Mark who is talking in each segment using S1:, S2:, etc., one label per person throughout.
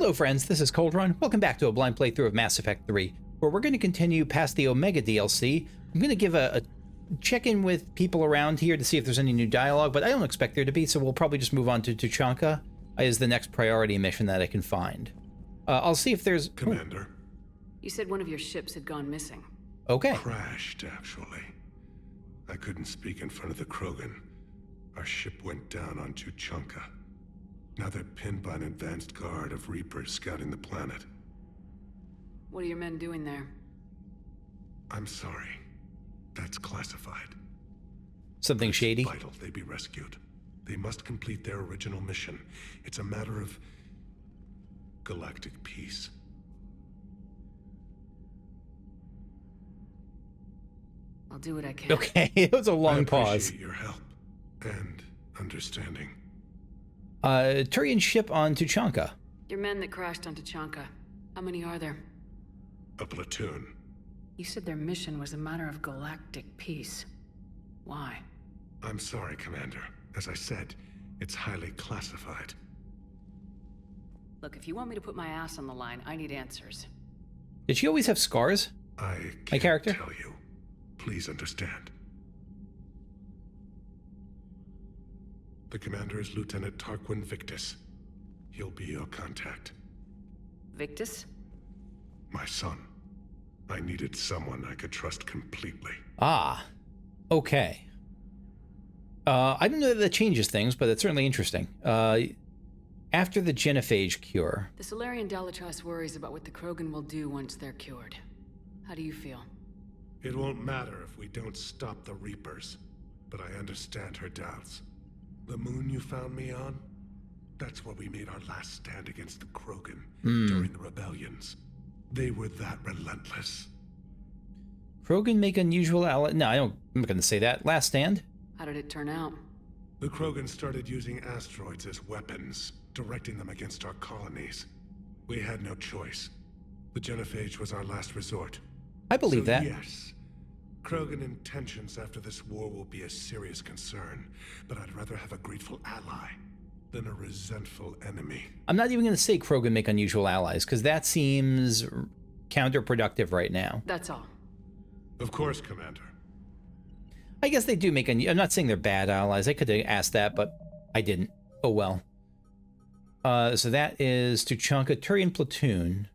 S1: Hello friends, this is Cold Run. Welcome back to a blind playthrough of Mass Effect 3, where we're going to continue past the Omega DLC. I'm going to give a check-in with people around here to see if there's any new dialogue, but I don't expect there to be, so we'll probably just move on to Tuchanka as the next priority mission that I can find. I'll see if there's...
S2: Commander.
S3: You said one of your ships had gone missing.
S1: Okay.
S2: Crashed, actually. I couldn't speak in front of the Krogan. Our ship went down on Tuchanka. Now they're pinned by an advanced guard of Reapers scouting the planet.
S3: What are your men doing there?
S2: I'm sorry. That's classified.
S1: Something shady?
S2: It's vital they be rescued. They must complete their original mission. It's a matter of galactic peace.
S3: I'll do what I can.
S1: Okay, it was a long pause.
S2: I appreciate your help and understanding.
S1: Turian ship on Tuchanka.
S3: Your men that crashed on Tuchanka. How many are there?
S2: A platoon.
S3: You said their mission was a matter of galactic peace. Why?
S2: I'm sorry, Commander. As I said, it's highly classified.
S3: Look, if you want me to put my ass on the line, I need answers.
S1: Did she always have scars?
S2: I
S1: My
S2: can't
S1: character?
S2: tell you. Please understand. The commander is Lieutenant Tarquin Victus. He'll be your contact.
S3: Victus?
S2: My son. I needed someone I could trust completely.
S1: Ah, okay. I don't know that that changes things, but it's certainly interesting. After the genophage cure...
S3: The Solarian Dalatrass worries about what the Krogan will do once they're cured. How do you feel?
S2: It won't matter if we don't stop the Reapers, but I understand her doubts. The moon you found me on? That's where we made our last stand against the Krogan during the rebellions. They were that relentless.
S1: Krogan make unusual ally... No, I'm not going to say that. Last stand?
S3: How did it turn out?
S2: The Krogan started using asteroids as weapons, directing them against our colonies. We had no choice. The genophage was our last resort.
S1: I believe that.
S2: Yes, Krogan intentions after this war will be a serious concern, but I'd rather have a grateful ally than a resentful enemy.
S1: I'm not even going to say Krogan make unusual allies, because that seems counterproductive right now.
S3: That's all.
S2: Of course, Commander.
S1: I guess they do make... I'm not saying they're bad allies. I could have asked that, but I didn't. Oh well. So that is Tuchanka Turian platoon.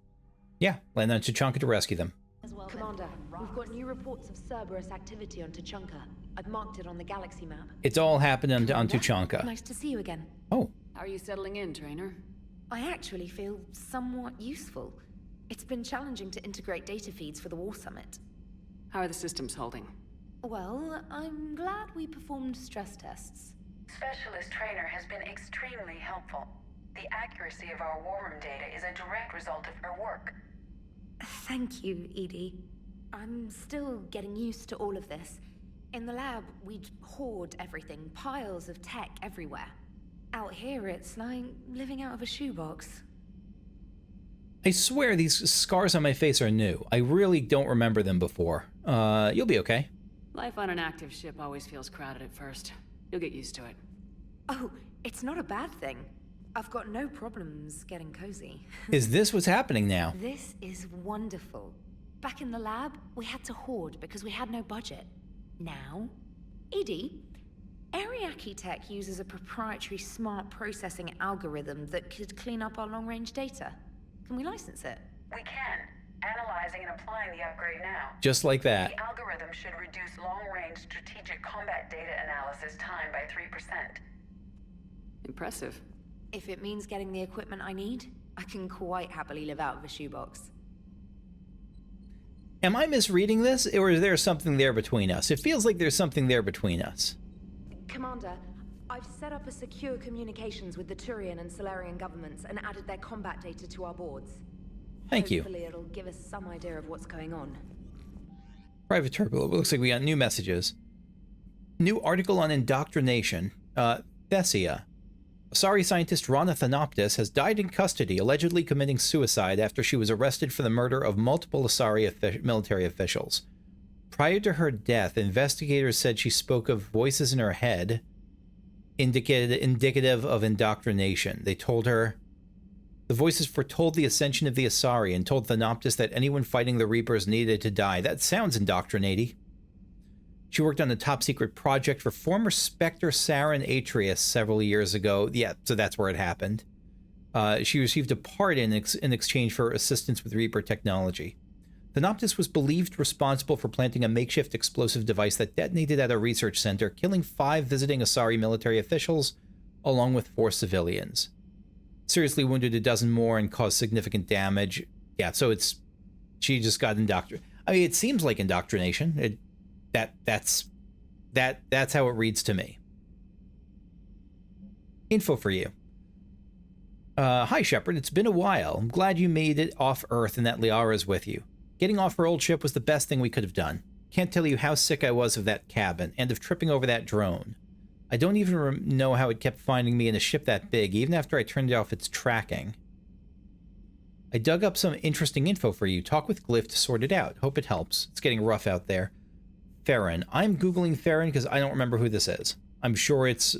S1: Yeah, land on Tuchanka to rescue them.
S4: Commander, we've got new reports of Cerberus activity on Tuchanka. I've marked it on the galaxy map.
S1: It's all happened on Tuchanka.
S4: Nice to see you again.
S1: Oh.
S3: How are you settling in, Trainer?
S4: I actually feel somewhat useful. It's been challenging to integrate data feeds for the War Summit.
S3: How are the systems holding?
S4: Well, I'm glad we performed stress tests.
S5: Specialist Trainer has been extremely helpful. The accuracy of our war room data is a direct result of her work.
S4: Thank you, Edie. I'm still getting used to all of this. In the lab, we'd hoard everything, piles of tech everywhere. Out here, it's like living out of a shoebox.
S1: I swear these scars on my face are new. I really don't remember them before. You'll be okay.
S3: Life on an active ship always feels crowded at first. You'll get used to it.
S4: Oh, it's not a bad thing. I've got no problems getting cozy.
S1: Is this what's happening now?
S4: This is wonderful. Back in the lab, we had to hoard because we had no budget. Now, Edie, Ariake Tech uses a proprietary smart processing algorithm that could clean up our long-range data. Can we license it?
S5: We can. Analyzing and applying the upgrade now.
S1: Just like that.
S5: The algorithm should reduce long-range strategic combat data analysis time by 3%.
S3: Impressive.
S4: If it means getting the equipment I need, I can quite happily live out of a shoebox.
S1: Am I misreading this, or is there something there between us? It feels like there's something there between us.
S4: Commander, I've set up a secure communications with the Turian and Solarian governments and added their combat data to our boards.
S1: Thank you.
S4: Hopefully it'll give us some idea of what's going on.
S1: Private Turbo, it looks like we got new messages. New article on indoctrination. Thessia. Asari scientist Rana Thanoptis has died in custody, allegedly committing suicide after she was arrested for the murder of multiple Asari military officials. Prior to her death, investigators said she spoke of voices in her head indicative of indoctrination. They told her The voices foretold the ascension of the Asari and told Thanoptis that anyone fighting the Reapers needed to die. That sounds indoctrinating. She worked on a top-secret project for former Spectre Saren Atreus several years ago. Yeah, so that's where it happened. She received a pardon in exchange for assistance with Reaper technology. Thanoptis was believed responsible for planting a makeshift explosive device that detonated at a research center, killing 5 visiting Asari military officials, along with 4 civilians. Seriously wounded a dozen more and caused significant damage. Yeah, so she just got indoctrinated. I mean, it seems like indoctrination. That's how it reads to me. Info for you. Hi, Shepard. It's been a while. I'm glad you made it off Earth and that Liara's with you. Getting off her old ship was the best thing we could have done. Can't tell you how sick I was of that cabin and of tripping over that drone. I don't even know how it kept finding me in a ship that big, even after I turned off its tracking. I dug up some interesting info for you. Talk with Glyph to sort it out. Hope it helps. It's getting rough out there. Farron. I'm Googling Farron because I don't remember who this is. I'm sure it's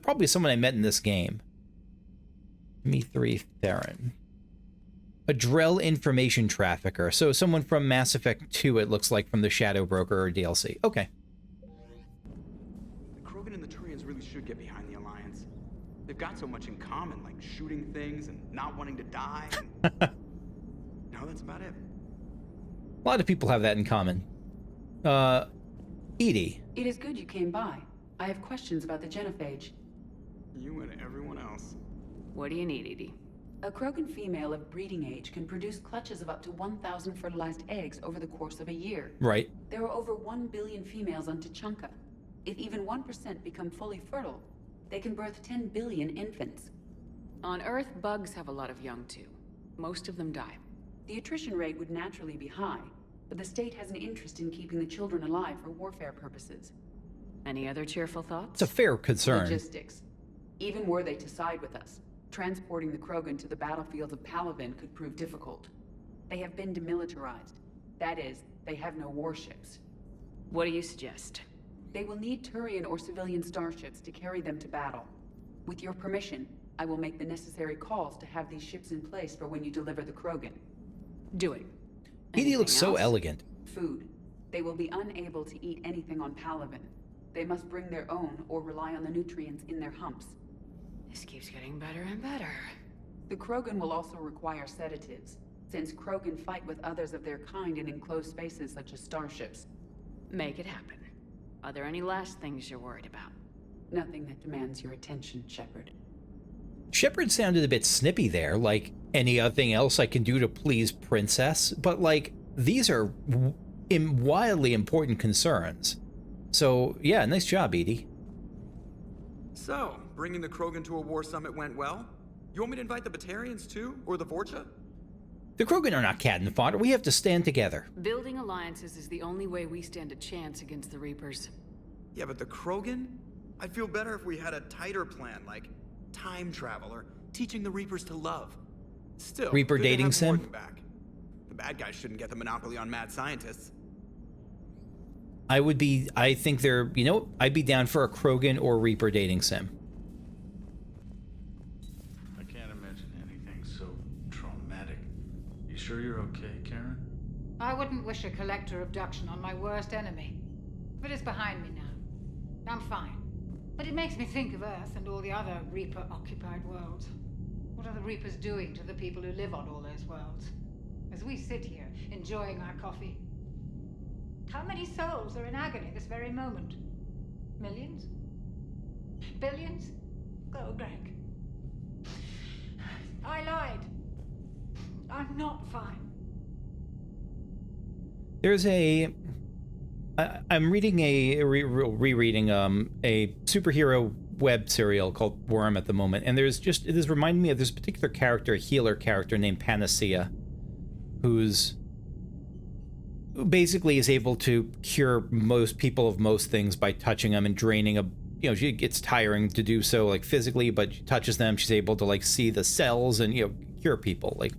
S1: probably someone I met in this game. Me3 Farron. A Drell information trafficker. So someone from Mass Effect 2, it looks like, from the Shadow Broker or DLC. Okay.
S6: The Krogan and the Turians really should get behind the Alliance. They've got so much in common, like shooting things and not wanting to die. No, that's about it.
S1: A lot of people have that in common. Edie.
S3: It is good you came by. I have questions about the genophage.
S6: You and everyone else.
S3: What do you need, Edie?
S7: A Krogan female of breeding age can produce clutches of up to 1,000 fertilized eggs over the course of a year.
S1: Right.
S7: There are over 1 billion females on Tuchanka. If even 1% become fully fertile, they can birth 10 billion infants.
S3: On Earth, bugs have a lot of young too. Most of them die.
S7: The attrition rate would naturally be high, but the state has an interest in keeping the children alive for warfare purposes.
S3: Any other cheerful thoughts?
S1: It's a fair concern.
S7: Logistics. Even were they to side with us, transporting the Krogan to the battlefields of Palaven could prove difficult. They have been demilitarized. That is, they have no warships.
S3: What do you suggest?
S7: They will need Turian or civilian starships to carry them to battle. With your permission, I will make the necessary calls to have these ships in place for when you deliver the Krogan.
S3: Do it.
S1: Edie looks so
S3: else?
S1: elegant.
S7: Food. They will be unable to eat anything on Palaven. They must bring their own or rely on the nutrients in their humps.
S3: This keeps getting better and better.
S7: The Krogan will also require sedatives, since Krogan fight with others of their kind in enclosed spaces such as starships.
S3: Make it happen. Are there any last things you're worried about?
S7: Nothing that demands your attention, Shepard.
S1: Shepard sounded a bit snippy there, like anything else I can do to please Princess, but like these are wildly important concerns. So yeah, nice job, Edie.
S6: So, bringing the Krogan to a war summit went well? You want me to invite the Batarians too? Or the Vorcha?
S1: The Krogan are not cat and fodder. We have to stand together.
S3: Building alliances is the only way we stand a chance against the Reapers.
S6: Yeah, but the Krogan? I'd feel better if we had a tighter plan, like time travel or teaching the Reapers to love. Still,
S1: Reaper
S6: good to
S1: dating
S6: have
S1: sim?
S6: Mordin back. The bad guys shouldn't get the monopoly on mad scientists.
S1: I think they're, I'd be down for a Krogan or Reaper dating sim.
S8: I can't imagine anything so traumatic. You sure you're okay, Karen?
S9: I wouldn't wish a collector abduction on my worst enemy. But it's behind me now. I'm fine. But it makes me think of Earth and all the other Reaper-occupied worlds. What are the Reapers doing to the people who live on all those worlds? As we sit here, enjoying our coffee. How many souls are in agony this very moment? Millions? Billions? Go, Greg. I lied. I'm not fine.
S1: There's I'm reading rereading a superhero web serial called Worm at the moment, and it is reminding me of this particular character, a healer character named Panacea, who basically is able to cure most people of most things by touching them and draining she gets tiring to do so, like physically, but she touches them, she's able to like see the cells and cure people, like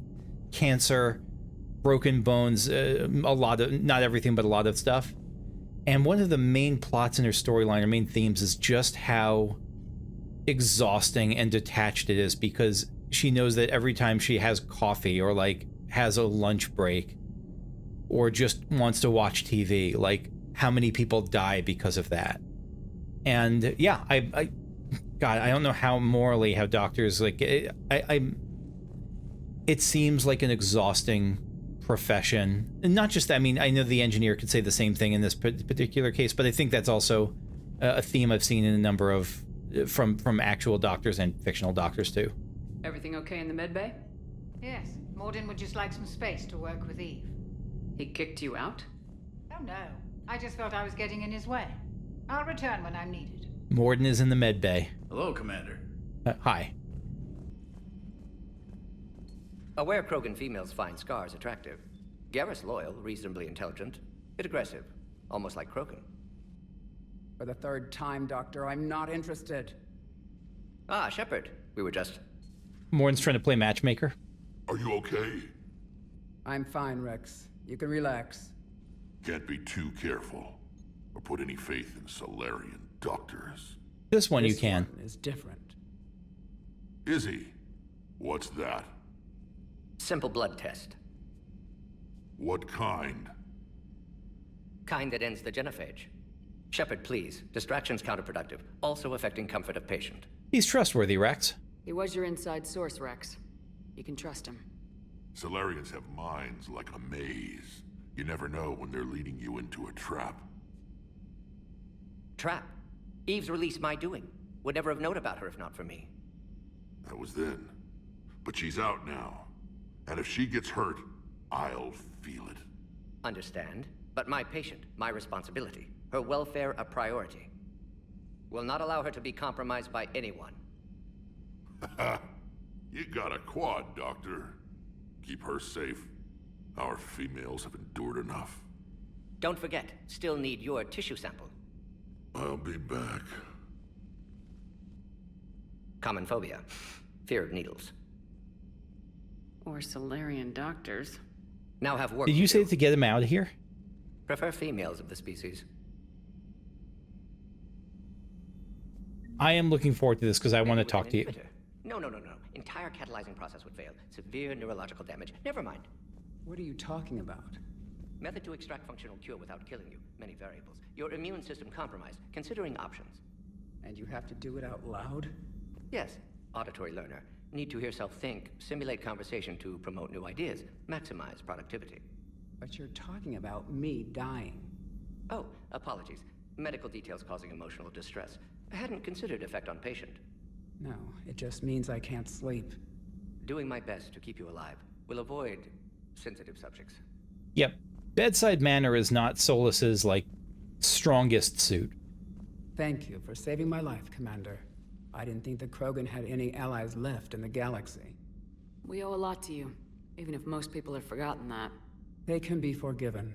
S1: cancer, broken bones, not everything, but a lot of stuff. And one of the main plots in her storyline, her main themes, is just how exhausting and detached it is, because she knows that every time she has coffee or like has a lunch break or just wants to watch TV, like how many people die because of that. And yeah, God, I don't know how morally how doctors like it seems like an exhausting profession. And not just that, I mean, I know the engineer could say the same thing in this particular case, but I think that's also a theme I've seen in a number of from actual doctors and fictional doctors too.
S3: Everything okay in the med bay?
S9: Yes, Mordin would just like some space to work with Eve.
S3: He kicked you out?
S9: Oh no, I just felt I was getting in his way. I'll return when I'm needed.
S1: Mordin is in the med bay.
S8: Hello, Commander.
S1: Hi.
S10: Aware Krogan females find scars attractive. Garrus loyal, reasonably intelligent, bit aggressive, almost like Krogan.
S6: For the third time, Doctor, I'm not interested.
S10: Ah, Shepard. We were just...
S1: Mordin's trying to play matchmaker.
S11: Are you okay?
S6: I'm fine, Rex. You can relax.
S11: Can't be too careful, or put any faith in Solarian doctors.
S1: This one you can.
S6: One is different.
S11: Is he? What's that?
S10: Simple blood test.
S11: What kind?
S10: Kind that ends the genophage. Shepard, please. Distraction's counterproductive, also affecting comfort of patient.
S1: He's trustworthy, Rex.
S3: He was your inside source, Rex. You can trust him.
S11: Solarians have minds like a maze. You never know when they're leading you into a trap.
S10: Trap? Eve's release my doing. Would never have known about her if not for me.
S11: That was then. But she's out now. And if she gets hurt, I'll feel it.
S10: Understand. But my patient, my responsibility. Her welfare a priority. Will not allow her to be compromised by anyone.
S11: You got a quad, Doctor. Keep her safe. Our females have endured enough.
S10: Don't forget, still need your tissue sample.
S11: I'll be back.
S10: Common phobia. Fear of needles.
S3: Or Solarian doctors.
S10: Now have work.
S1: Did you say to get him out of here?
S10: Prefer females of the species.
S1: I am looking forward to this because I want to talk to you.
S10: No. Entire catalyzing process would fail. Severe neurological damage. Never mind.
S6: What are you talking about?
S10: Method to extract functional cure without killing you. Many variables. Your immune system compromised. Considering options.
S6: And you have to do it out loud?
S10: Yes. Auditory learner. Need to hear self think. Simulate conversation to promote new ideas. Maximize productivity.
S6: But you're talking about me dying.
S10: Oh, apologies. Medical details causing emotional distress. I hadn't considered effect on patient.
S6: No, it just means I can't sleep.
S10: Doing my best to keep you alive. Will avoid sensitive subjects.
S1: Yep. Bedside manner is not Solus's, like, strongest suit.
S6: Thank you for saving my life, Commander. I didn't think the Krogan had any allies left in the galaxy.
S3: We owe a lot to you, even if most people have forgotten that.
S6: They can be forgiven.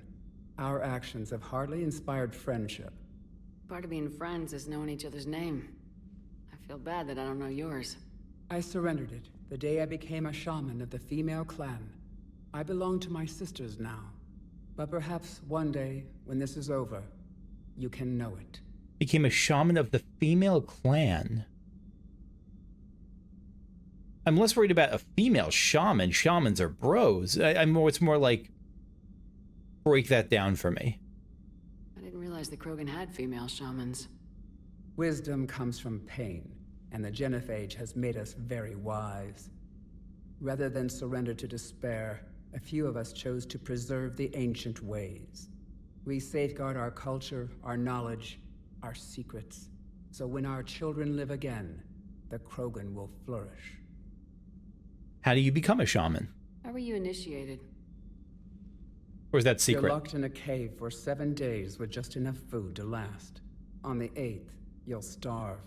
S6: Our actions have hardly inspired friendship.
S3: Part of being friends is knowing each other's name. I feel bad that I don't know yours.
S6: I surrendered it the day I became a shaman of the female clan. I belong to my sisters now. But perhaps one day, when this is over, you can know it.
S1: Became a shaman of the female clan. I'm less worried about a female shaman. Shamans are bros. It's more like, break that down for me.
S3: I didn't realize the Krogan had female shamans.
S6: Wisdom comes from pain, and the genophage has made us very wise. Rather than surrender to despair, a few of us chose to preserve the ancient ways. We safeguard our culture, our knowledge, our secrets. So when our children live again, the Krogan will flourish.
S1: How do you become a shaman?
S3: How were you initiated?
S1: Or is that secret?
S6: You're locked in a cave for 7 days with just enough food to last. On the 8th, you'll starve.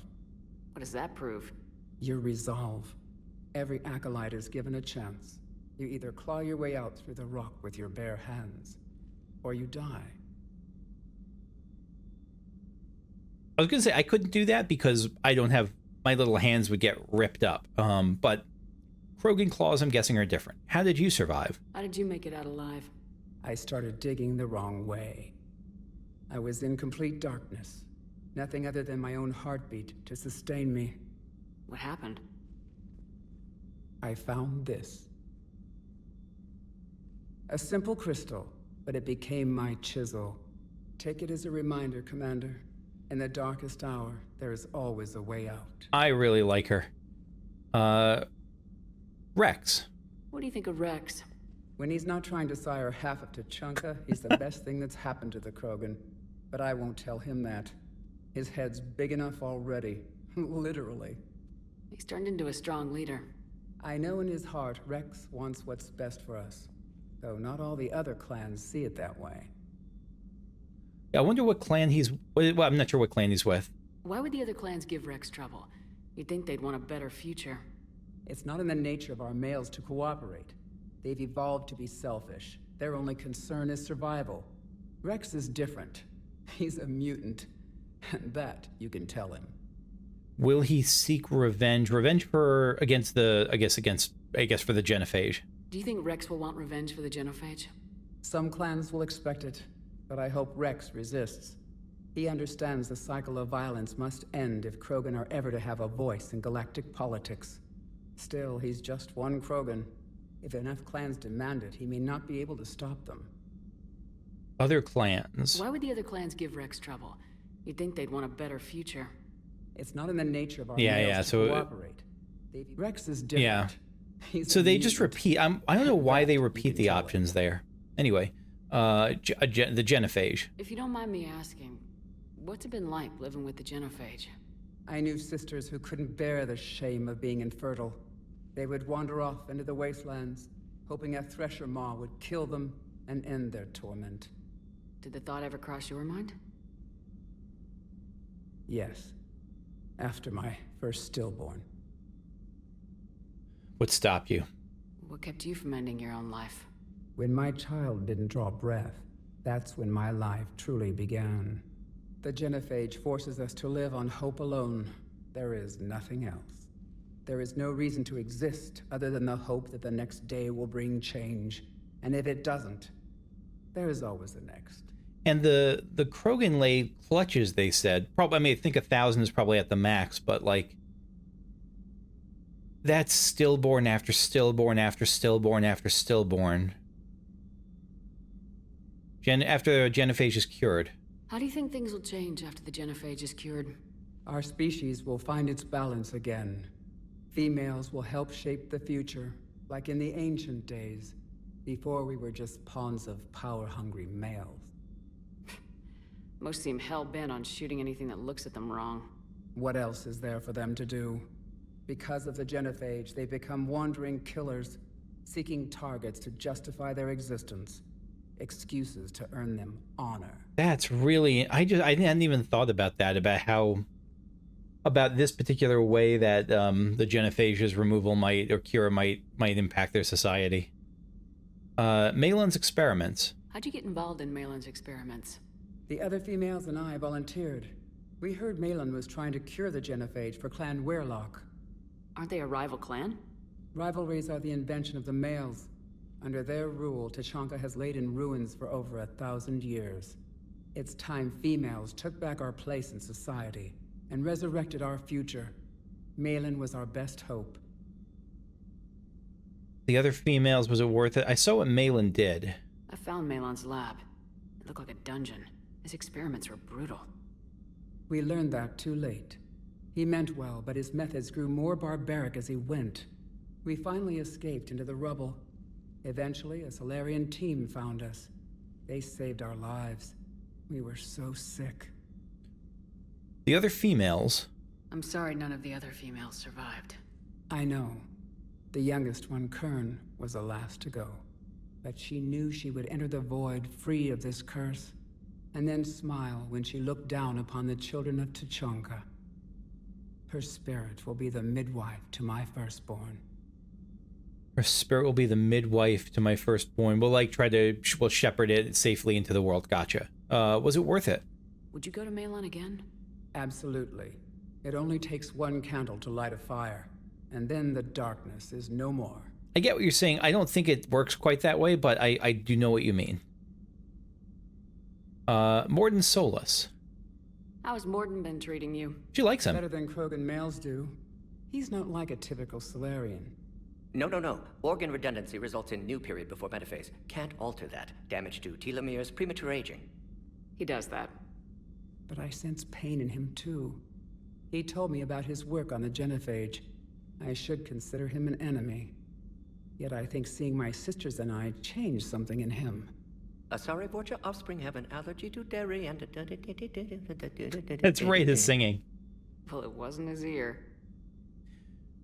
S3: What does that prove?
S6: Your resolve. Every acolyte is given a chance. You either claw your way out through the rock with your bare hands, or you die.
S1: I was going to say I couldn't do that because I don't have... My little hands would get ripped up. But Krogan claws, I'm guessing, are different. How did you survive?
S3: How did you make it out alive?
S6: I started digging the wrong way. I was in complete darkness. Nothing other than my own heartbeat to sustain me.
S3: What happened?
S6: I found this. A simple crystal, but it became my chisel. Take it as a reminder, Commander. In the darkest hour, there is always a way out.
S1: I really like her. Rex.
S3: What do you think of Rex?
S6: When he's not trying to sire half of Tuchanka, he's the best thing that's happened to the Krogan. But I won't tell him that. His head's big enough already. Literally.
S3: He's turned into a strong leader.
S6: I know in his heart Rex wants what's best for us. Though not all the other clans see it that way.
S1: I wonder what clan he's... Well, I'm not sure what clan he's with.
S3: Why would the other clans give Rex trouble? You'd think they'd want a better future.
S6: It's not in the nature of our males to cooperate. They've evolved to be selfish. Their only concern is survival. Rex is different. He's a mutant. And that you can tell him.
S1: Will he seek revenge? Revenge for... against the... I guess for the genophage.
S3: Do you think Rex will want revenge for the genophage?
S6: Some clans will expect it, but I hope Rex resists. He understands the cycle of violence must end if Krogan are ever to have a voice in galactic politics. Still, he's just one Krogan. If enough clans demand it, he may not be able to stop them.
S1: Other clans.
S3: Why would the other clans give Rex trouble? You'd think they'd want a better future.
S6: It's not in the nature of our males to cooperate. Rex is different.
S1: Yeah. So they just repeat. I don't know why they repeat the options there. Anyway, the genophage.
S3: If you don't mind me asking, what's it been like living with the genophage?
S6: I knew sisters who couldn't bear the shame of being infertile. They would wander off into the wastelands, hoping a thresher maw would kill them and end their torment.
S3: Did the thought ever cross your mind?
S6: Yes. After my first stillborn.
S1: What stopped you?
S3: What kept you from ending your own life?
S6: When my child didn't draw breath, that's when my life truly began. The genophage forces us to live on hope alone. There is nothing else. There is no reason to exist other than the hope that the next day will bring change. And if it doesn't, there is always the next.
S1: And the Krogan lay clutches, they said. Probably, I mean, I think 1,000 is probably at the max, but like, that's stillborn after stillborn after stillborn after stillborn. After the genophage is cured.
S3: How do you think things will change after the genophage is cured?
S6: Our species will find its balance again. Females will help shape the future, like in the ancient days, before we were just pawns of power-hungry males.
S3: Most seem hell-bent on shooting anything that looks at them wrong.
S6: What else is there for them to do? Because of the genophage, they become wandering killers, seeking targets to justify their existence. Excuses to earn them honor.
S1: That's really... I hadn't even thought about that, about this particular way that the genophage's removal might, or cure might impact their society. Malin's experiments.
S3: How'd you get involved in Malin's experiments?
S6: The other females and I volunteered. We heard Malin was trying to cure the genophage for Clan Weirlock.
S3: Aren't they a rival clan?
S6: Rivalries are the invention of the males. Under their rule, Tuchanka has laid in ruins for over 1,000 years. It's time females took back our place in society and resurrected our future. Malin was our best hope.
S1: The other females, was it worth it? I saw what Malin did.
S3: I found Malin's lab. It looked like a dungeon. His experiments were brutal.
S6: We learned that too late. He meant well, but his methods grew more barbaric as he went. We finally escaped into the rubble. Eventually, a Solarian team found us. They saved our lives. We were so sick.
S1: The other females...
S3: I'm sorry none of the other females survived.
S6: I know. The youngest one, Kern, was the last to go. But she knew she would enter the void free of this curse, and then smile when she looked down upon the children of Tuchanka. Her spirit will be the midwife to my firstborn.
S1: Her spirit will be the midwife to my firstborn. We'll shepherd it safely into the world. Gotcha. Was it worth it?
S3: Would you go to Malin again?
S6: Absolutely. It only takes one candle to light a fire, and then the darkness is no more.
S1: I get what you're saying. I don't think it works quite that way, but I do know what you mean. Mordin Solus.
S3: How's Mordin been treating you?
S1: She likes him.
S6: Better than Krogan males do. He's not like a typical Solarian.
S10: No. Organ redundancy results in new period before metaphase. Can't alter that. Damage to telomeres, premature aging.
S3: He does that.
S6: But I sense pain in him too. He told me about his work on the genophage. I should consider him an enemy. Yet I think seeing my sisters and I changed something in him.
S10: Sorry, Vorcha, offspring have an allergy to dairy and...
S1: That's right, his singing.
S3: Well, it wasn't his ear.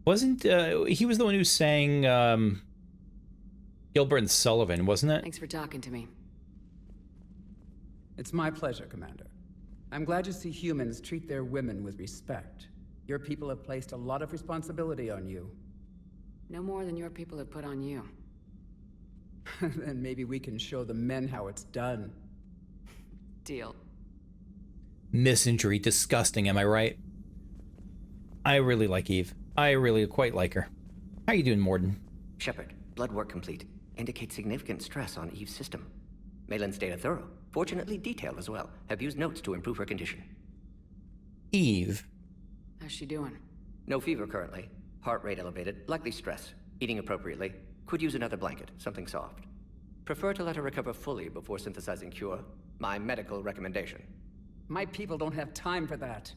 S1: Wasn't, he was the one who sang, Gilbert and Sullivan, wasn't it?
S3: Thanks for talking to me.
S6: It's my pleasure, Commander. I'm glad to see humans treat their women with respect. Your people have placed a lot of responsibility on you.
S3: No more than your people have put on you.
S6: Then maybe we can show the men how it's done.
S3: Deal.
S1: Misandry, disgusting, am I right? I really like Eve. I really quite like her. How you doing, Mordin?
S10: Shepard, blood work complete. Indicates significant stress on Eve's system. Malin's data thorough. Fortunately detailed as well. Have used notes to improve her condition.
S1: Eve.
S3: How's she doing?
S10: No fever currently. Heart rate elevated. Likely stress. Eating appropriately. Could use another blanket. Something soft. Prefer to let her recover fully before synthesizing cure. My medical recommendation.
S6: My people don't have time for that.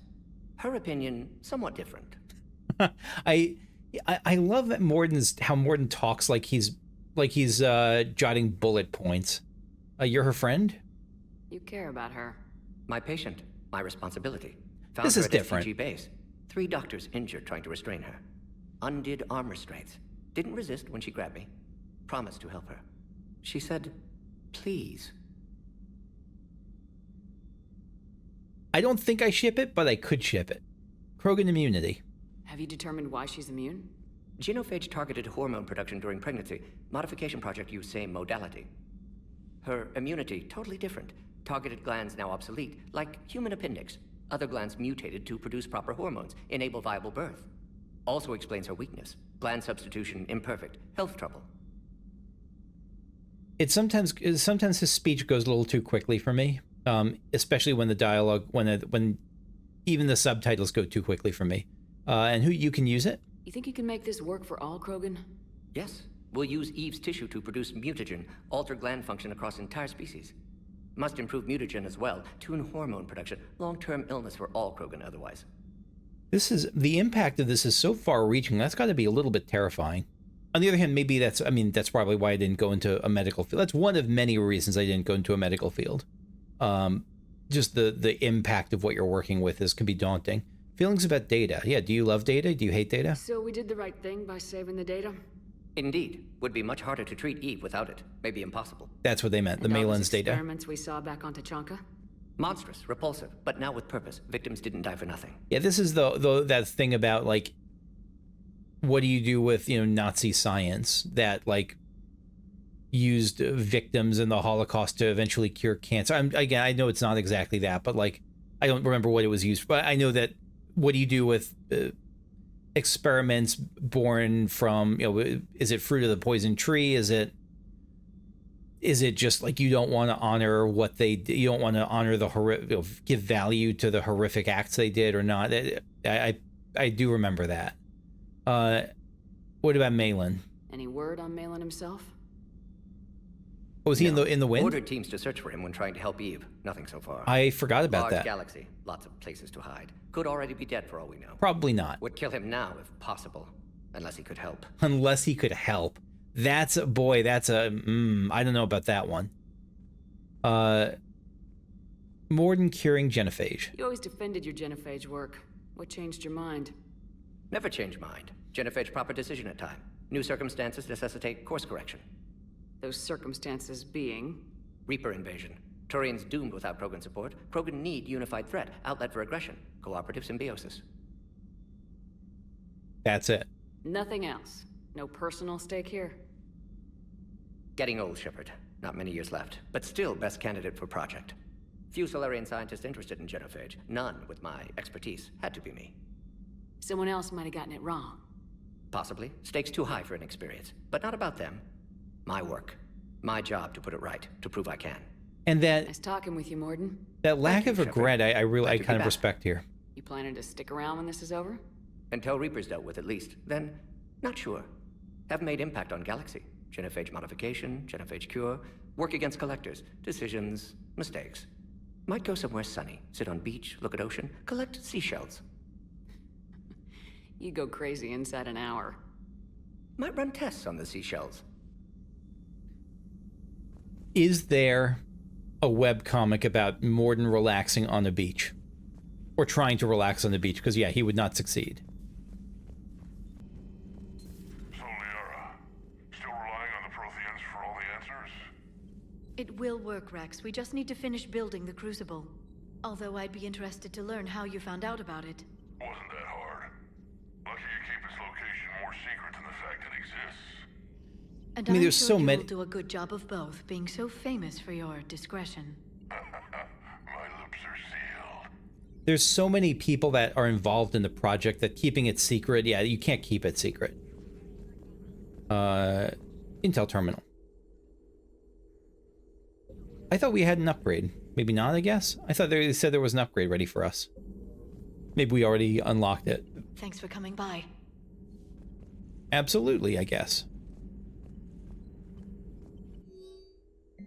S10: Her opinion, somewhat different.
S1: I love that how Mordin talks like he's jotting bullet points. You're her friend?
S3: You care about her.
S10: My patient, my responsibility. Found
S1: This
S10: her
S1: is
S10: at
S1: different.
S10: STG base. 3 doctors injured trying to restrain her. Undid arm restraints. Didn't resist when she grabbed me. Promised to help her. She said, please.
S1: I don't think I ship it, but I could ship it. Krogan immunity.
S3: Have you determined why she's immune?
S10: Genophage targeted hormone production during pregnancy. Modification project used same modality. Her immunity, totally different. Targeted glands now obsolete, like human appendix. Other glands mutated to produce proper hormones, enable viable birth. Also explains her weakness. Gland substitution imperfect. Health trouble.
S1: Sometimes his speech goes a little too quickly for me, especially when the dialogue, when even the subtitles go too quickly for me. And you can use it?
S3: You think you can make this work for all Krogan?
S10: Yes. We'll use Eve's tissue to produce mutagen, alter gland function across entire species. Must improve mutagen as well, tune hormone production, long-term illness for all Krogan otherwise.
S1: The impact of this is so far-reaching, that's got to be a little bit terrifying. On the other hand, maybe that's probably why I didn't go into a medical field. That's one of many reasons I didn't go into a medical field. Just the impact of what you're working with can be daunting. Feelings about data. Yeah, do you love data? Do you hate data?
S3: So we did the right thing by saving the data?
S10: Indeed. Would be much harder to treat Eve without it. Maybe impossible.
S1: That's what they meant, the Malin's data.
S3: Experiments we saw back on Tachanka?
S10: Monstrous, repulsive, but now with purpose. Victims didn't die for nothing.
S1: Yeah, this is that thing about, like, what do you do with, Nazi science that, like, used victims in the Holocaust to eventually cure cancer. I know it's not exactly that, but, like, I don't remember what it was used for. But I know that what do you do with experiments born from, is it fruit of the poison tree? Is it just like you don't want to honor what they did? You don't want to honor the give value to the horrific acts they did or not? I do remember that. What about Malin?
S3: Any word on Malin himself?
S1: Was he in the wind?
S10: Ordered teams to search for him when trying to help Eve. Nothing so far.
S1: I forgot about that.
S10: Large galaxy, lots of places to hide. Could already be dead for all we know.
S1: Probably not.
S10: Would kill him now if possible, unless he could help.
S1: Unless he could help. I don't know about that one. Mordin curing genophage.
S3: You always defended your genophage work. What changed your mind?
S10: Never change mind. Genophage proper decision at time. New circumstances necessitate course correction.
S3: Those circumstances being?
S10: Reaper invasion. Turians doomed without Krogan support. Krogan need unified threat, outlet for aggression, cooperative symbiosis.
S1: That's it.
S3: Nothing else. No personal stake here.
S10: Getting old, Shepard. Not many years left, but still best candidate for project. Few Solarian scientists interested in genophage. None with my expertise. Had to be me.
S3: Someone else might have gotten it wrong.
S10: Possibly. Stakes too high for inexperience. But not about them. My work. My job to put it right, to prove I can.
S1: And that...
S3: Nice talking with you, Mordin.
S1: That lack of regret, I kind of respect here.
S3: You planning to stick around when this is over?
S10: Until Reaper's dealt with, at least. Then, not sure. have made impact on Galaxy. Genophage modification, genophage cure, work against collectors, decisions, mistakes. Might go somewhere sunny, sit on beach, look at ocean, collect seashells.
S3: You go crazy inside an hour.
S10: Might run tests on the seashells.
S1: Is there a webcomic about Mordin relaxing on a beach? Or trying to relax on the beach? Because, yeah, he would not succeed.
S11: So, Liara, still relying on the Protheans for all the answers?
S12: It will work, Rex. We just need to finish building the Crucible. Although I'd be interested to learn how you found out about it.
S11: Wasn't that hard. Lucky you keep its location more secret than the fact it exists.
S12: And
S1: I mean,
S12: I'm
S1: there's
S12: sure
S1: so
S12: you
S1: many.
S12: will do a good job of both, being so famous for your discretion.
S11: My lips are sealed.
S1: There's so many people that are involved in the project that keeping it secret, yeah, you can't keep it secret. Intel terminal. I thought we had an upgrade. Maybe not, I guess? I thought they said there was an upgrade ready for us. Maybe we already unlocked it.
S12: Thanks for coming by.
S1: Absolutely, I guess.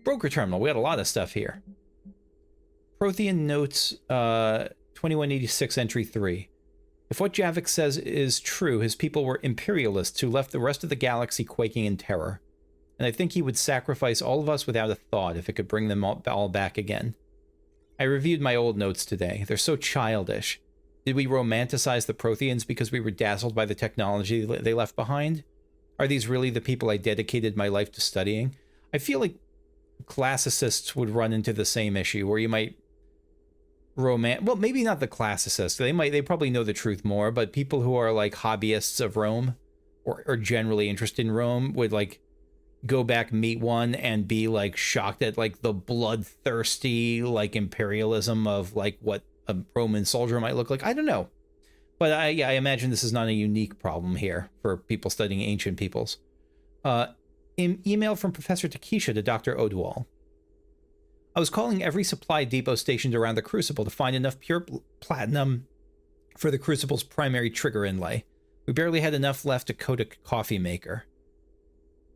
S1: Broker terminal. We got a lot of stuff here. Prothean notes 2186 entry 3. If what Javik says is true, his people were imperialists who left the rest of the galaxy quaking in terror. And I think he would sacrifice all of us without a thought if it could bring them all back again. I reviewed my old notes today. They're so childish. Did we romanticize the Protheans because we were dazzled by the technology they left behind? Are these really the people I dedicated my life to studying? I feel like classicists would run into the same issue where you might well, maybe not the classicists. They probably know the truth more, but people who are like hobbyists of Rome or generally interested in Rome would like go back, meet one, and be like shocked at like the bloodthirsty like imperialism of like what a Roman soldier might look like. I don't know. But I imagine this is not a unique problem here for people studying ancient peoples. Email from Professor Takesha to Dr. Odwall. I was calling every supply depot stationed around the Crucible to find enough pure platinum for the Crucible's primary trigger inlay. We barely had enough left to coat a coffee maker.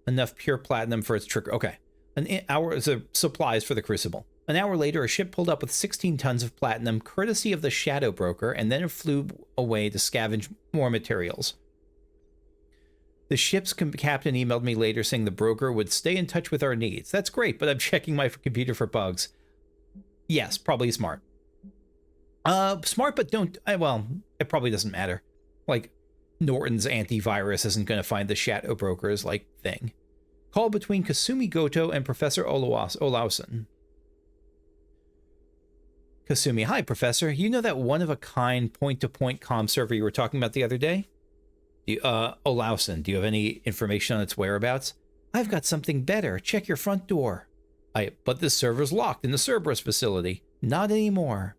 S1: Enough pure platinum for its trigger. Okay. An hour of supplies for the Crucible. An hour later, a ship pulled up with 16 tons of platinum, courtesy of the Shadow Broker, and then it flew away to scavenge more materials. The ship's captain emailed me later saying the broker would stay in touch with our needs. That's great, but I'm checking my computer for bugs. Yes, probably smart. Smart, but don't... well, it probably doesn't matter. Like, Norton's antivirus isn't going to find the Shadow Broker's, like, thing. Call between Kasumi Goto and Professor Olausen. Kasumi, hi, Professor. You know that one-of-a-kind point-to-point comm server you were talking about the other day? Olausen, do you have any information on its whereabouts? I've got something better. Check your front door. But this server's locked in the Cerberus facility. Not anymore.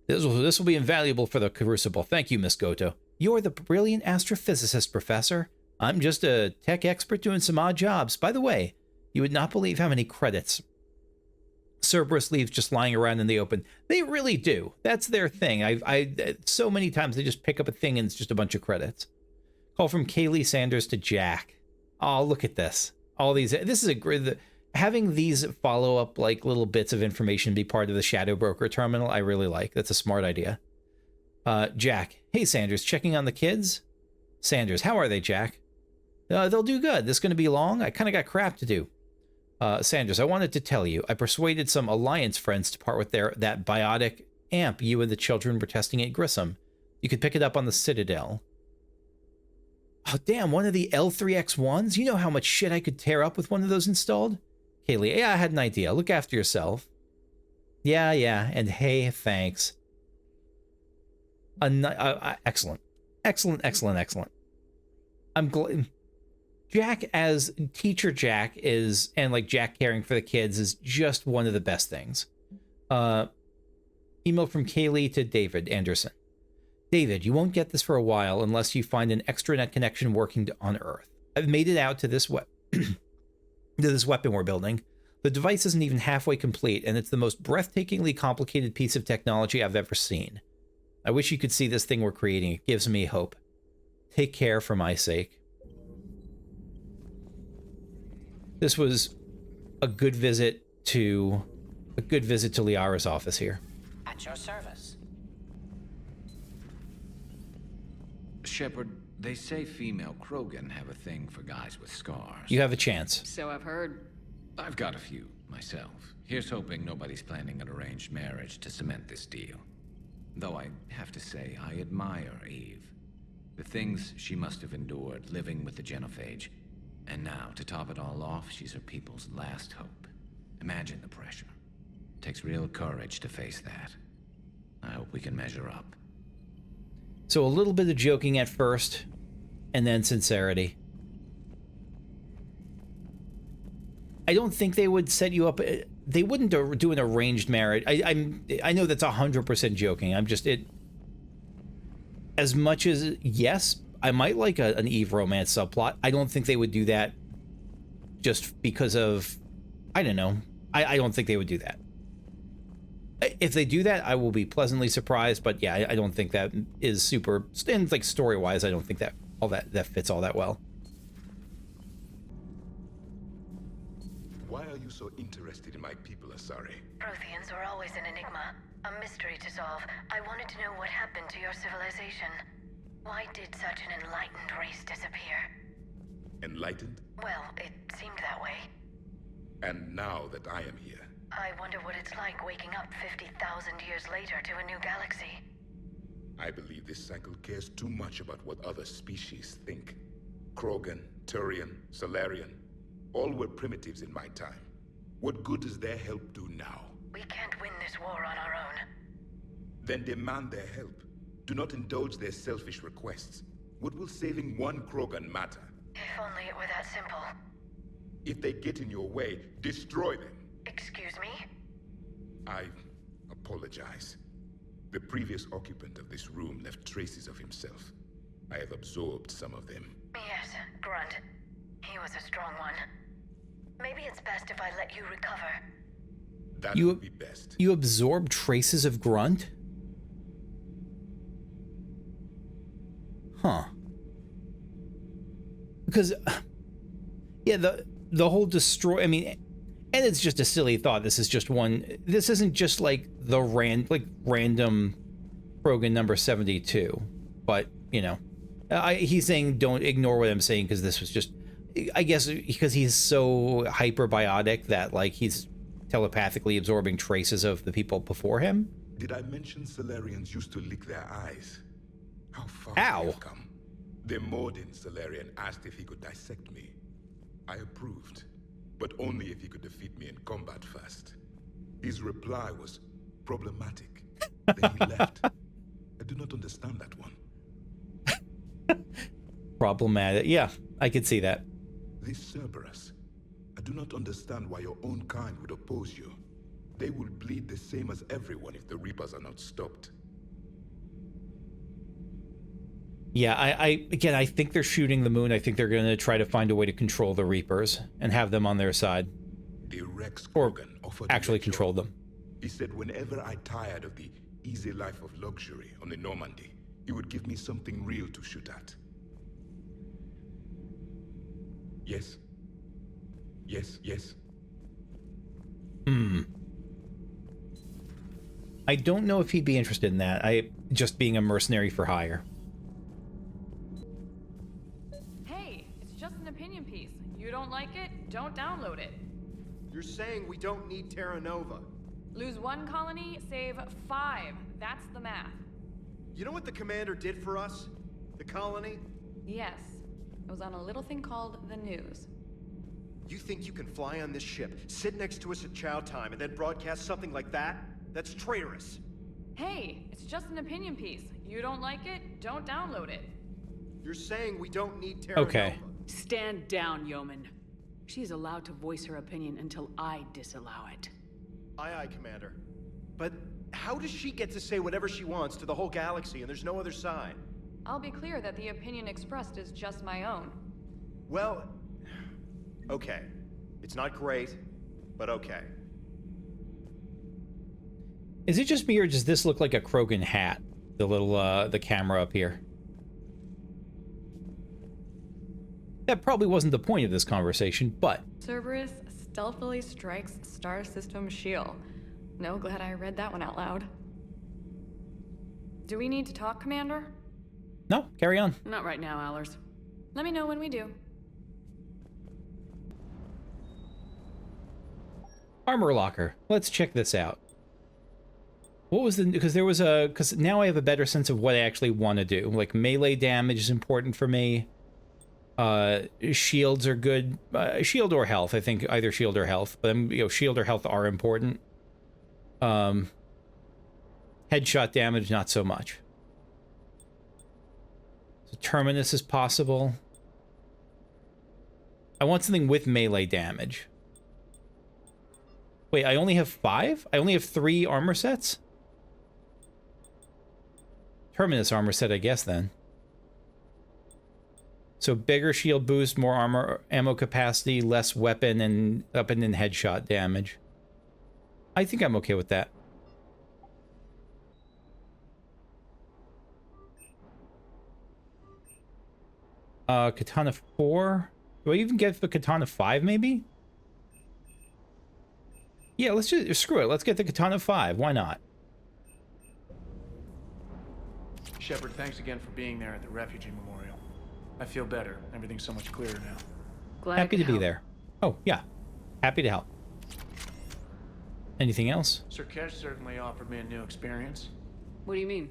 S1: This will be invaluable for the Crucible. Thank you, Miss Goto. You're the brilliant astrophysicist, Professor. I'm just a tech expert doing some odd jobs. By the way, you would not believe how many credits Cerberus leaves just lying around in the open. They really do. That's their thing. I so many times they just pick up a thing and it's just a bunch of credits. Call from Kaylee Sanders to Jack. Oh, look at this. All these. This is a great. Having these follow-up like little bits of information be part of the Shadow Broker terminal, I really like. That's a smart idea. Jack. Hey, Sanders. Checking on the kids? Sanders. How are they, Jack? They'll do good. This going to be long? I kind of got crap to do. Sanders, I wanted to tell you, I persuaded some Alliance friends to part with that biotic amp you and the children were testing at Grissom. You could pick it up on the Citadel. Oh, damn, one of the L3X1s? You know how much shit I could tear up with one of those installed? Kaylee, yeah, I had an idea. Look after yourself. Yeah, and hey, thanks. Excellent. Excellent. I'm glad... Jack as teacher Jack is, and like Jack caring for the kids is just one of the best things. Email from Kaylee to David Anderson. David, you won't get this for a while unless you find an extranet connection working on Earth. I've made it out to this to this weapon we're building. The device isn't even halfway complete, and it's the most breathtakingly complicated piece of technology I've ever seen. I wish you could see this thing we're creating. It gives me hope. Take care for my sake. This was a good visit to Liara's office here.
S13: At your service.
S14: Shepard, they say female Krogan have a thing for guys with scars.
S1: You have a chance.
S3: So I've heard.
S14: I've got a few, myself. Here's hoping nobody's planning an arranged marriage to cement this deal. Though I have to say, I admire Eve. The things she must have endured living with the Genophage. And now, to top it all off, she's her people's last hope. Imagine the pressure. Takes real courage to face that. I hope we can measure up.
S1: So a little bit of joking at first, and then sincerity. I don't think they would set you up. They wouldn't do an arranged marriage. I know that's 100% joking. I'm just as much as yes, I might like an Eve romance subplot. I don't think they would do that just because of, I don't know. I don't think they would do that. If they do that, I will be pleasantly surprised. But yeah, I don't think that is super. And like story-wise, I don't think that that fits all that well.
S15: Why are you so interested in my people, Asari?
S5: Protheans are always an enigma, a mystery to solve. I wanted to know what happened to your civilization. Why did such an enlightened race disappear?
S15: Enlightened?
S5: Well, it seemed that way.
S15: And now that I am here,
S5: I wonder what it's like waking up 50,000 years later to a new galaxy.
S15: I believe this cycle cares too much about what other species think. Krogan, Turian, Solarian, all were primitives in my time. What good does their help do now?
S5: We can't win this war on our own.
S15: Then demand their help. Do not indulge their selfish requests. What will saving one Krogan matter?
S5: If only it were that simple.
S15: If they get in your way, destroy them.
S5: Excuse me?
S15: I apologize. The previous occupant of this room left traces of himself. I have absorbed some of them.
S5: Yes, Grunt. He was a strong one. Maybe it's best if I let you recover.
S15: That would be best.
S1: You absorb traces of Grunt? Huh. Because, yeah, the whole destroy, I mean, and it's just a silly thought. This is just one, this isn't just like the random Krogan number 72, but, you know, he's saying don't ignore what I'm saying because this was just, I guess because he's so hyperbiotic that like he's telepathically absorbing traces of the people before him.
S15: Did I mention Solarians used to lick their eyes? How far
S1: Ow.
S15: have come? The Mordin Solarian asked if he could dissect me. I approved, but only if he could defeat me in combat first. His reply was problematic. Then he left. I do not understand that one.
S1: Problematic. Yeah, I could see that.
S15: This Cerberus, I do not understand why your own kind would oppose you. They will bleed the same as everyone if the Reapers are not stopped.
S1: Yeah, I think they're shooting the moon. I think they're going to try to find a way to control the Reapers and have them on their side.
S15: The Rex
S1: Or
S15: Krogan offered
S1: actually
S15: me a
S1: control
S15: job.
S1: them.
S15: He said whenever I tired of the easy life of luxury on the Normandy, he would give me something real to shoot at. Yes. Yes, yes.
S1: I don't know if he'd be interested in that. Just being a mercenary for hire.
S16: Hey, it's just an opinion piece. You don't like it? Don't download it.
S17: You're saying we don't need Terra Nova.
S16: Lose 1 colony, save 5. That's the math.
S17: You know what the commander did for us? The colony?
S16: Yes. It was on a little thing called the news.
S17: You think you can fly on this ship, sit next to us at chow time, and then broadcast something like that? That's traitorous.
S16: Hey, it's just an opinion piece. You don't like it? Don't download it.
S17: You're saying we don't need Terra
S1: Okay.
S17: Nova.
S7: Stand down, yeoman. She's allowed to voice her opinion until I disallow it.
S17: Aye, aye, Commander. But how does she get to say whatever she wants to the whole galaxy and there's no other side?
S16: I'll be clear that the opinion expressed is just my own.
S17: Well, okay. It's not great, but okay.
S1: Is it just me or does this look like a Krogan hat? The little, the camera up here. That probably wasn't the point of this conversation, but...
S16: Cerberus stealthily strikes star system shield. No, glad I read that one out loud. Do we need to talk, Commander?
S1: No, carry on.
S3: Not right now, Allers.
S16: Let me know when we do.
S1: Armor locker. Let's check this out. What was the... Because now I have a better sense of what I actually want to do. Like, melee damage is important for me. Shields are good. Shield or health. I think either shield or health. But, shield or health are important. Headshot damage, not so much. So Terminus is possible. I want something with melee damage. Wait, I only have 5? I only have 3 armor sets? Terminus armor set, I guess, then. So bigger shield boost, more armor, ammo capacity, less weapon and headshot damage. I think I'm okay with that. Katana 4? Do I even get the Katana 5, maybe? Yeah, let's just... Screw it. Let's get the Katana 5. Why not?
S8: Shepard, thanks again for being there at the refugee memorial. I feel better. Everything's so much clearer now.
S3: Glad
S1: Happy
S3: I could
S1: to be
S3: help.
S1: there. Oh, yeah. Happy to help. Anything else?
S8: Sir Kesh certainly offered me a new experience.
S3: What do you mean?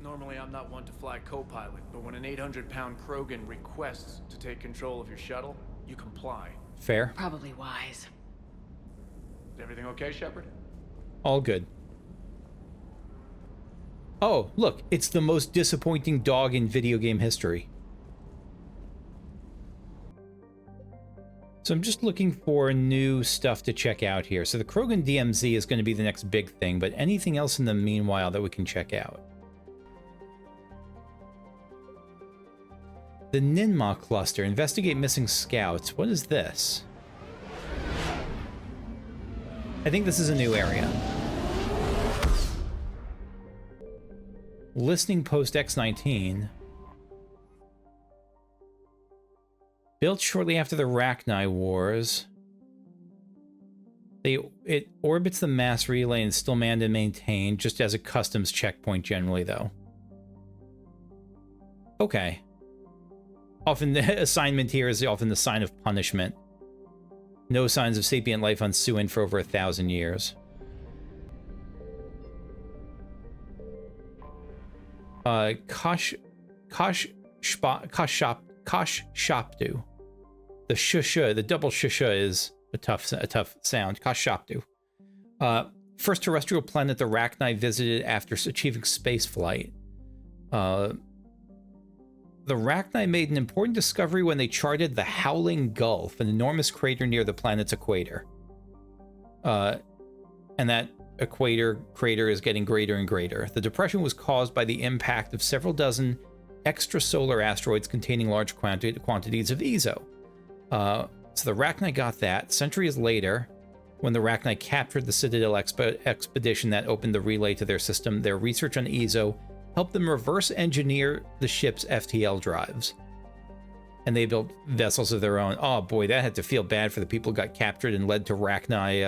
S8: Normally, I'm not one to fly co-pilot, but when an 800-pound Krogan requests to take control of your shuttle, you comply.
S1: Fair.
S3: Probably wise.
S8: Is everything okay, Shepard?
S1: All good. Oh, look. It's the most disappointing dog in video game history. So I'm just looking for new stuff to check out here. So the Krogan DMZ is going to be the next big thing, but anything else in the meanwhile that we can check out? The Ninma Cluster. Investigate missing scouts. What is this? I think this is a new area. Listening Post X-19. Built shortly after the Rachni Wars. It orbits the mass relay and is still manned and maintained, just as a customs checkpoint generally, though. Okay. Often the assignment here is often the sign of punishment. No signs of sapient life on Suin for over 1,000 years. Kosh Shaptu. The shusha, the double shusha is a tough sound. Kosh Shaptu. First terrestrial planet the Rachni visited after achieving space flight. The Rachni made an important discovery when they charted the Howling Gulf, an enormous crater near the planet's equator. And that crater is getting greater and greater. The depression was caused by the impact of several dozen extrasolar asteroids containing large quantities of EZO. So the Rachni got that. Centuries later, when the Rachni captured the Citadel expedition that opened the relay to their system, their research on EZO helped them reverse engineer the ship's FTL drives. And they built vessels of their own. Oh boy, that had to feel bad for the people who got captured and led to Rachni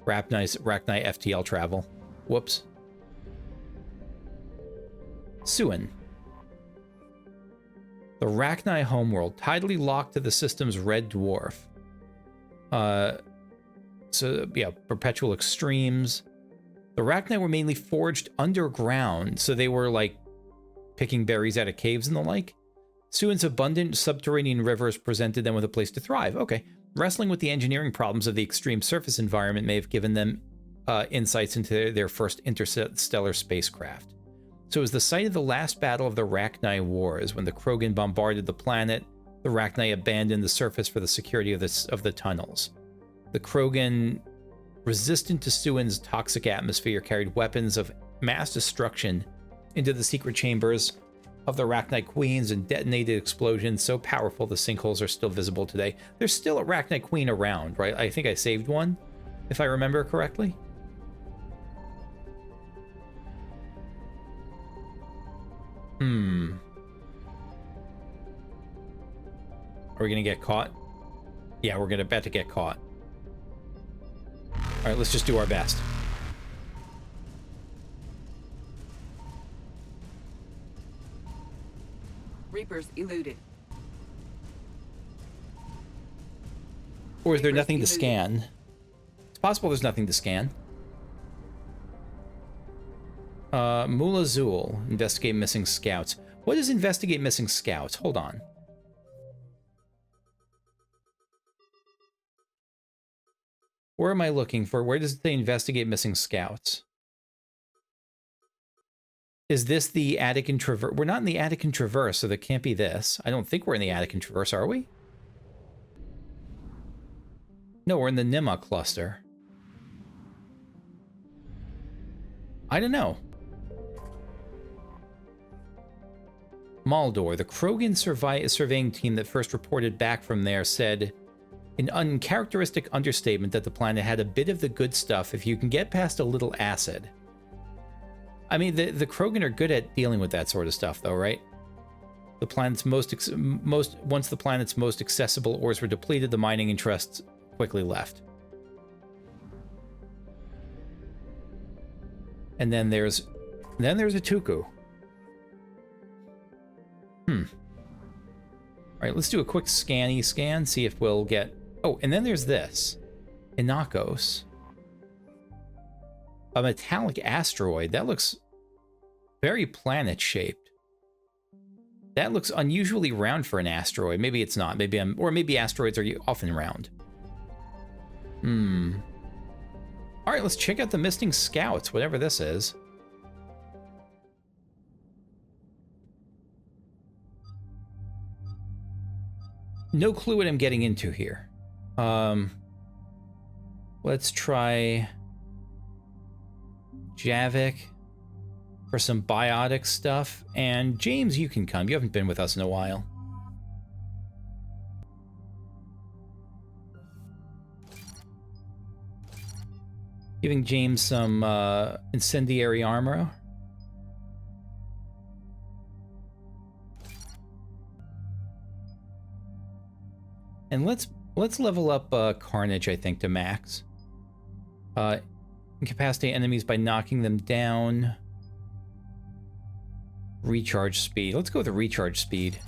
S1: FTL travel. Whoops. Suin. The Rachni homeworld, tidally locked to the system's red dwarf. So, yeah, perpetual extremes. The Rachni were mainly forged underground, so they were, like, picking berries out of caves and the like. Suin's abundant subterranean rivers presented them with a place to thrive. Okay. Wrestling with the engineering problems of the extreme surface environment may have given them insights into their first interstellar spacecraft. So it was the site of the last battle of the Rachni Wars. When the Krogan bombarded the planet, the Rachni abandoned the surface for the security of the tunnels. The Krogan, resistant to Suin's toxic atmosphere, carried weapons of mass destruction into the secret chambers of the Rachni Queens and detonated explosions so powerful the sinkholes are still visible today. There's still a Rachni Queen around, right? I think I saved one, if I remember correctly. Are we gonna get caught? Yeah, we're gonna bet to get caught. Alright, let's just do our best.
S7: Reapers eluded.
S1: Or is there nothing to scan? It's possible there's nothing to scan. Mula Zul, investigate missing scouts. What is investigate missing scouts? Hold on. Where am I looking for? Where does it say investigate missing scouts? Is this the Attican Traverse? We're not in the Attican Traverse, so that can't be this. I don't think we're in the Attican Traverse, are we? No, we're in the Nima cluster. I don't know. Maldor, the Krogan surveying team that first reported back from there said, an uncharacteristic understatement, that the planet had a bit of the good stuff if you can get past a little acid. I mean, the Krogan are good at dealing with that sort of stuff, though, right? The planet's once the planet's most accessible ores were depleted, the mining interests quickly left. And then there's a Tuku. All right, let's do a quick scan, see if we'll get... Oh, and then there's this. Inakos. A metallic asteroid. That looks very planet-shaped. That looks unusually round for an asteroid. Maybe it's not. Or maybe asteroids are often round. All right, let's check out the missing scouts, whatever this is. No clue what I'm getting into here. Let's try Javik for some biotic stuff. And James, you can come. You haven't been with us in a while. Giving James some incendiary armor. And let's level up Carnage, I think, to max. Incapacitate enemies by knocking them down. Recharge speed. Let's go with the recharge speed.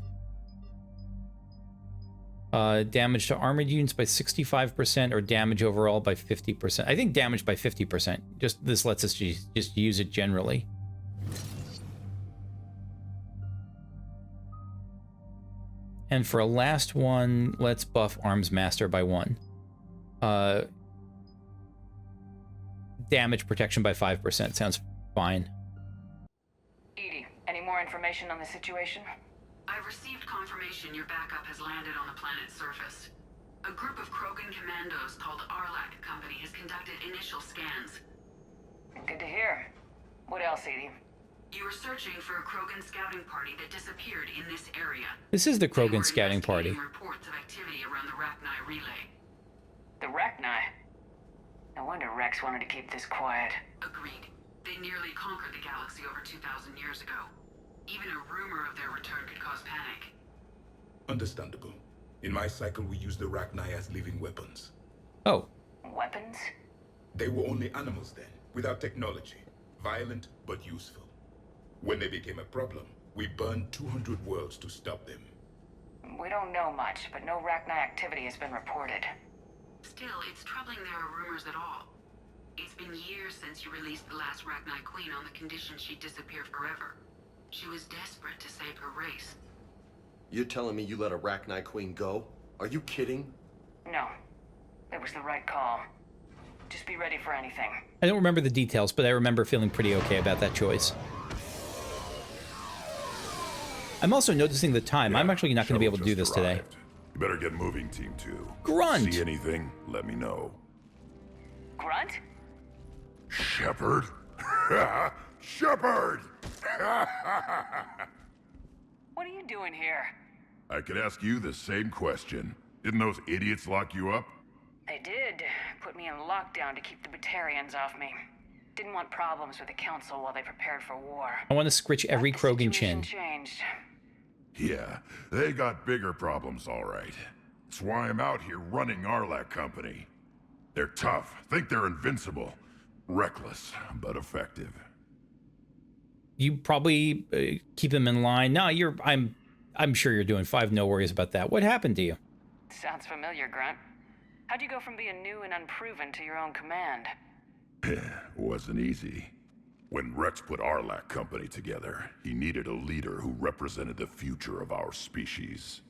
S1: Damage to armored units by 65% or damage overall by 50%. I think damage by 50%. This lets us just use it generally. And for a last one, let's buff Arms Master by 1. Damage protection by 5%. Sounds fine.
S13: Edie, any more information on the situation?
S7: I've received confirmation your backup has landed on the planet's surface. A group of Krogan commandos called Arlac Company has conducted initial scans.
S13: Good to hear. What else, Edie?
S7: You were searching for a Krogan scouting party that disappeared in this area.
S1: This is the Krogan scouting party.
S7: Reports of activity around the Rachni relay.
S13: The Rachni? No wonder Rex wanted to keep this quiet.
S7: Agreed. They nearly conquered the galaxy over 2,000 years ago. Even a rumor of their return could cause panic.
S15: Understandable. In my cycle, we use the Rachni as living weapons.
S1: Oh.
S13: Weapons?
S15: They were only animals then, without technology. Violent, but useful. When they became a problem, we burned 200 worlds to stop them.
S13: We don't know much, but no Rachni activity has been reported.
S7: Still, it's troubling there are rumors at all. It's been years since you released the last Rachni Queen on the condition she'd disappear forever. She was desperate to save her race.
S17: You're telling me you let a Rachni Queen go? Are you kidding?
S13: No. It was the right call. Just be ready for anything.
S1: I don't remember the details, but I remember feeling pretty okay about that choice. I'm also noticing the time. I'm actually not going to be able to do this today.
S11: You better get moving, Team 2.
S1: Grunt!
S11: See anything, let me know.
S13: Grunt?
S11: Shepard? Shepard!
S13: What are you doing here?
S11: I could ask you the same question. Didn't those idiots lock you up?
S13: They did. Put me in lockdown to keep the Batarians off me. Didn't want problems with the Council while they prepared for war.
S1: I want to scritch every
S13: But
S1: Krogan
S13: the situation
S1: chin.
S13: changed.
S11: Yeah, they got bigger problems, all right. That's why I'm out here running Arlac Company. They're tough, think they're invincible. Reckless, but effective.
S1: You probably keep them in line. No, I'm sure you're doing fine. No worries about that. What happened to you?
S13: Sounds familiar, Grunt. How'd you go from being new and unproven to your own command?
S11: Wasn't easy. When Rex put Arlac Company together, he needed a leader who represented the future of our species.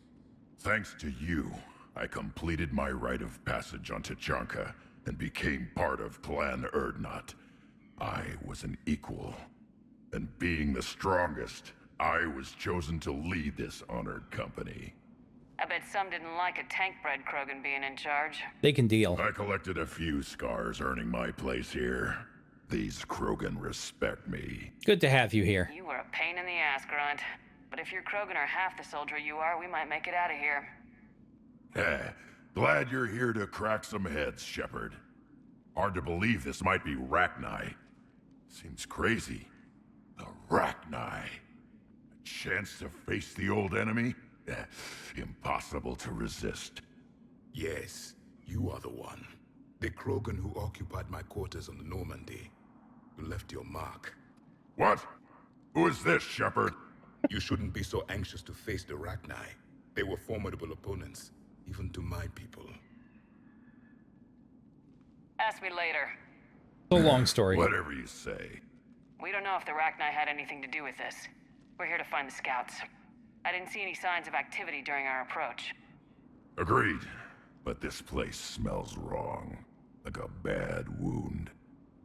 S11: Thanks to you, I completed my rite of passage on Tachanka and became part of Clan Erdnot. I was an equal. And being the strongest, I was chosen to lead this honored company.
S13: I bet some didn't like a tank-bred Krogan being in charge.
S1: They can deal.
S11: I collected a few scars earning my place here. These Krogan respect me.
S1: Good to have you here.
S13: You were a pain in the ass, Grunt. But if your Krogan are half the soldier you are, we might make it out of here.
S11: Glad you're here to crack some heads, Shepard. Hard to believe this might be Rachni. Seems crazy. The Rachni. A chance to face the old enemy? Impossible to resist.
S15: Yes, you are the one. The Krogan who occupied my quarters on the Normandy. You left your mark.
S11: What? Who is this, Shepard?
S15: You shouldn't be so anxious to face the Rachni. They were formidable opponents, even to my people.
S13: Ask me later.
S1: It's a long story.
S11: Whatever you say.
S13: We don't know if the Rachni had anything to do with this. We're here to find the scouts. I didn't see any signs of activity during our approach.
S11: Agreed. But this place smells wrong. Like a bad wound.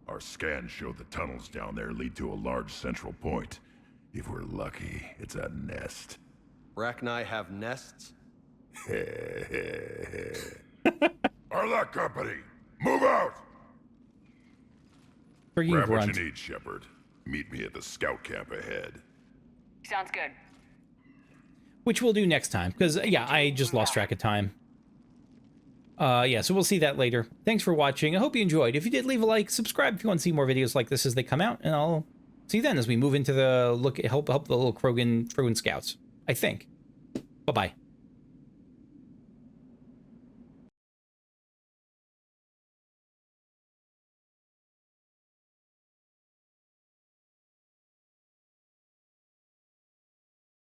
S11: Our scans show the tunnels down there lead to a large central point. If we're lucky, it's a nest.
S17: Rachni have nests?
S11: Arlac Company, move out! Grab what you need, Shepard. Meet me at the scout camp ahead.
S13: Sounds good.
S1: Which we'll do next time, because, yeah, I just lost track of time. Yeah, so we'll see that later. Thanks for watching. I hope you enjoyed. If you did, leave a like, subscribe if you want to see more videos like this as they come out, and I'll see you then as we move into the help the little Krogan scouts, I think. Bye-bye.